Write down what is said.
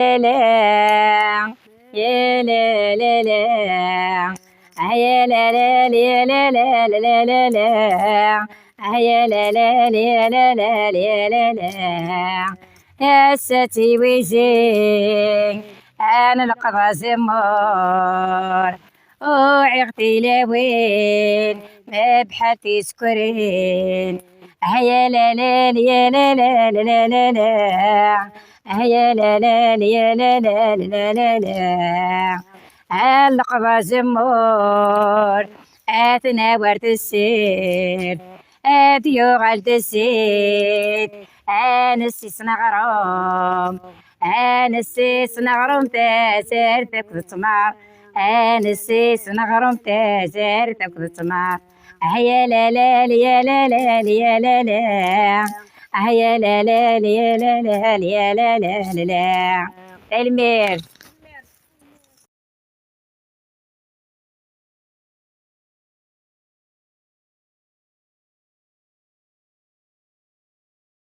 لا يا لا لا لا يا لا لا يا لا لا لا لا لا يا لا لا يا لا لا يا لا لا يا ستي ويزين انا القضا زمار وعقتي لوين ما بحالتي سكرين يا لا لا يا لا لا لا لا لا يا لا لا يا لا لا لا لا لا القضا زمور ورد السير يغلد السيد السيس نغرم السيس نغرم تاسر تكذ تمار السيس نغرم تاسر تكذ تمار يا لا لا يا لا لا يا لا لا يا لا لا يا لا لا يا لا لا لا المير.